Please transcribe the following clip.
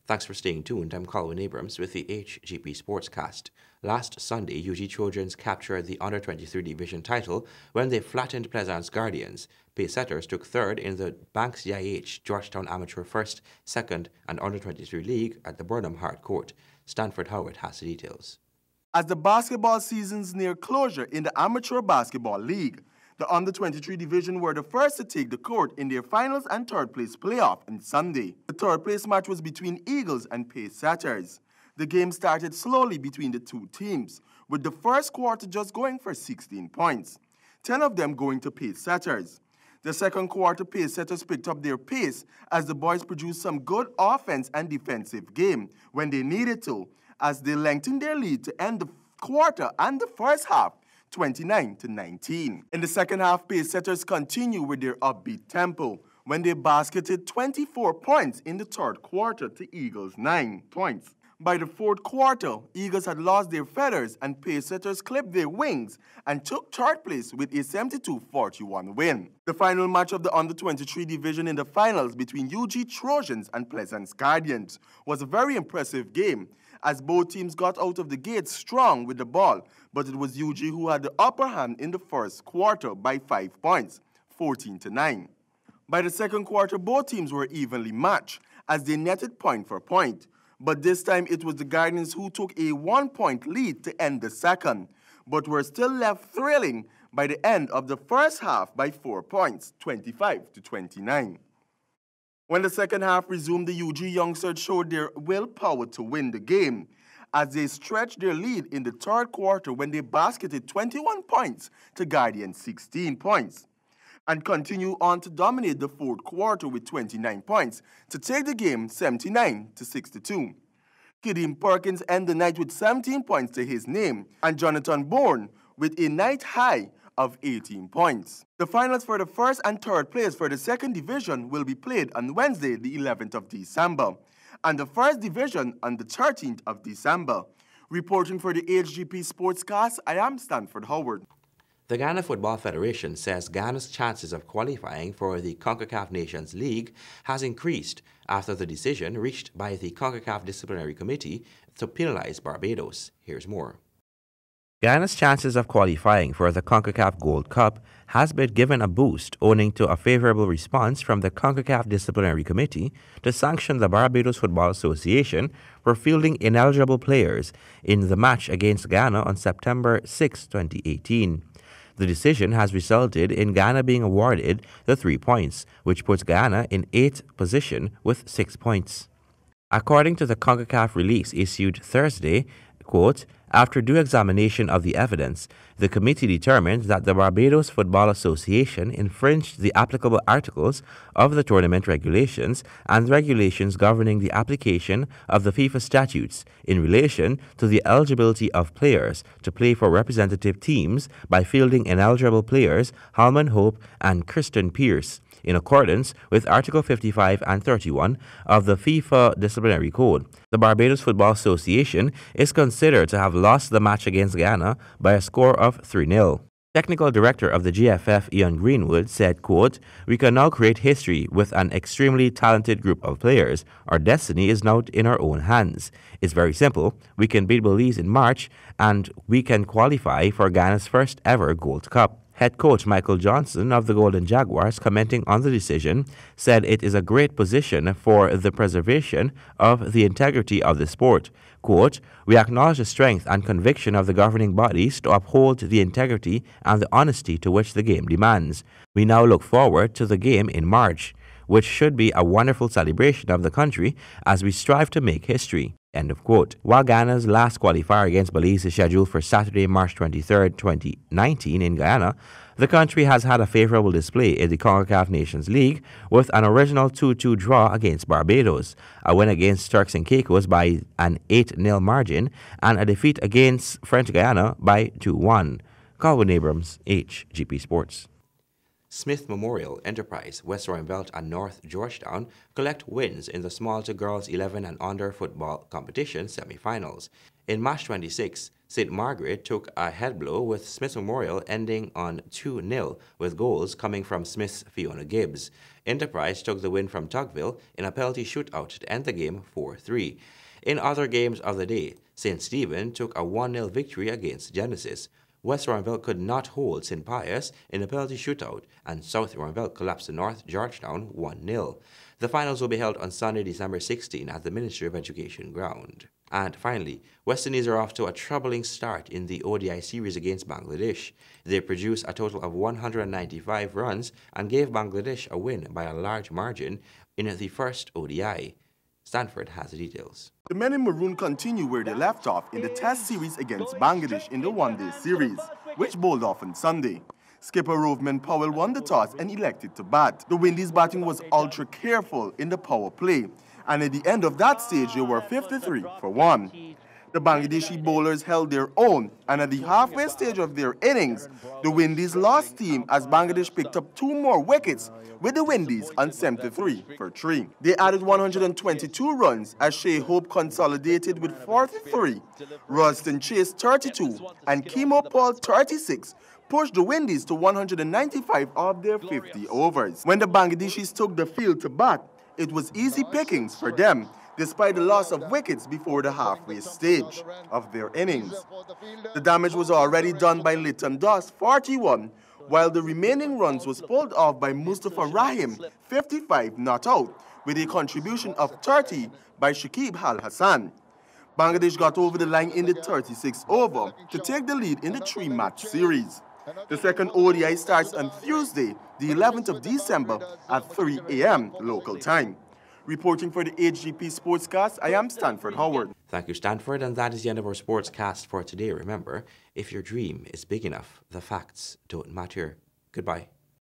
Thanks for staying tuned. I'm Colin Abrams with the Hgp Sportscast. Last Sunday, UG Trojans captured the Under-23 division title when they flattened Pleasant's Guardians. Pacesetters took third in the Banks DIH Georgetown Amateur First, Second, and Under-23 League at the Burnham Hart Court. Stanford Howard has the details. As the basketball season's near closure in the Amateur Basketball League, the Under-23 division were the first to take the court in their finals and third-place playoff on Sunday. The third-place match was between Eagles and Pacesetters. The game started slowly between the two teams, with the first quarter just going for 16 points, 10 of them going to Pacesetters. The second quarter, Pacesetters picked up their pace as the boys produced some good offense and defensive game when they needed to, as they lengthened their lead to end the quarter and the first half 29-19. In the second half, Pacesetters continue with their upbeat tempo when they basketed 24 points in the third quarter to Eagles' 9 points. By the fourth quarter, Eagles had lost their feathers and Pacesetters clipped their wings and took third place with a 72-41 win. The final match of the Under-23 division in the finals between UG Trojans and Pleasant's Guardians was a very impressive game, as both teams got out of the gate strong with the ball, but it was UG who had the upper hand in the first quarter by 5 points, 14-9. By the second quarter, both teams were evenly matched as they netted point for point, but this time it was the Guardians who took a 1-point lead to end the second, but were still left thrilling by the end of the first half by 4 points, 25-29. When the second half resumed, the UG youngsters showed their willpower to win the game as they stretched their lead in the third quarter when they basketed 21 points to Guardians' 16 points and continue on to dominate the fourth quarter with 29 points to take the game 79-62. Kadeem Perkins ended the night with 17 points to his name and Jonathan Bourne with a night high of 18 points. The finals for the first and third place for the second division will be played on Wednesday, the 11th of December, and the first division on the 13th of December. Reporting for the Hgp Sportscast, I am Stanford Howard. The Ghana Football Federation says Ghana's chances of qualifying for the CONCACAF Nations League has increased after the decision reached by the CONCACAF Disciplinary Committee to penalize Barbados. Here's more. Ghana's chances of qualifying for the CONCACAF Gold Cup has been given a boost owing to a favorable response from the CONCACAF Disciplinary Committee to sanction the Barbados Football Association for fielding ineligible players in the match against Ghana on September 6, 2018. The decision has resulted in Ghana being awarded the 3 points, which puts Ghana in 8th position with 6 points. According to the CONCACAF release issued Thursday, quote, after due examination of the evidence, the committee determined that the Barbados Football Association infringed the applicable articles of the tournament regulations and regulations governing the application of the FIFA statutes in relation to the eligibility of players to play for representative teams by fielding ineligible players Halman Hope and Kristen Pierce, in accordance with Article 55 and 31 of the FIFA Disciplinary Code. The Barbados Football Association is considered to have lost the match against Ghana by a score of 3-0. Technical Director of the GFF, Ian Greenwood, said, quote, we can now create history with an extremely talented group of players. Our destiny is now in our own hands. It's very simple. We can beat Belize in March, and we can qualify for Ghana's first ever Gold Cup. Head coach Michael Johnson of the Golden Jaguars, commenting on the decision, said it is a great position for the preservation of the integrity of the sport. Quote, we acknowledge the strength and conviction of the governing bodies to uphold the integrity and the honesty to which the game demands. We now look forward to the game in March, which should be a wonderful celebration of the country as we strive to make history. End of quote. While Ghana's last qualifier against Belize is scheduled for Saturday, March 23, 2019 in Guyana, the country has had a favorable display in the CONCACAF Nations League with an original 2-2 draw against Barbados, a win against Turks and Caicos by an 8-0 margin, and a defeat against French Guiana by 2-1. Colin Abrams, Hgp Sports. Smith Memorial Enterprise, West Royalbelt and North Georgetown collect wins in the small to girls 11 and under football competition semi-finals. In match 26, St. Margaret took a head blow with Smith Memorial ending on 2-0 with goals coming from Smith's Fiona Gibbs. Enterprise took the win from Tugville in a penalty shootout to end the game 4-3. In other games of the day, St. Stephen took a 1-0 victory against Genesis. West Royalville could not hold St. Pius in a penalty shootout, and South Royalville collapsed to North Georgetown 1-0. The finals will be held on Sunday, December 16 at the Ministry of Education ground. And finally, West Indies are off to a troubling start in the ODI series against Bangladesh. They produced a total of 195 runs and gave Bangladesh a win by a large margin in the first ODI. Stanford has the details. The men in maroon continue where they left off in the Test series against Bangladesh in the one-day series, which bowled off on Sunday. Skipper Roveman Powell won the toss and elected to bat. The Windies batting was ultra careful in the power play, and at the end of that stage they were 53 for 1. The Bangladeshi bowlers held their own, and at the halfway stage of their innings, the Windies lost steam as Bangladesh picked up 2 more wickets, with the Windies on 73 for 3. They added 122 runs as Shea Hope consolidated with 43, Ralston Chase 32, and Kemo Paul 36, pushed the Windies to 195 of their 50 overs. When the Bangladeshis took the field to bat, it was easy pickings for them, despite the loss of wickets before the halfway stage of their innings. The damage was already done by Lytton Doss, 41, while the remaining runs was pulled off by Mustafa Rahim, 55 not out, with a contribution of 30 by Shakib Al Hassan. Bangladesh got over the line in the 36th over to take the lead in the 3-match series. The second ODI starts on Tuesday, the 11th of December at 3 a.m. local time. Reporting for the Hgp Sportscast, I am Stanford Howard. Thank you, Stanford, and that is the end of our Sportscast for today. Remember, if your dream is big enough, the facts don't matter. Goodbye.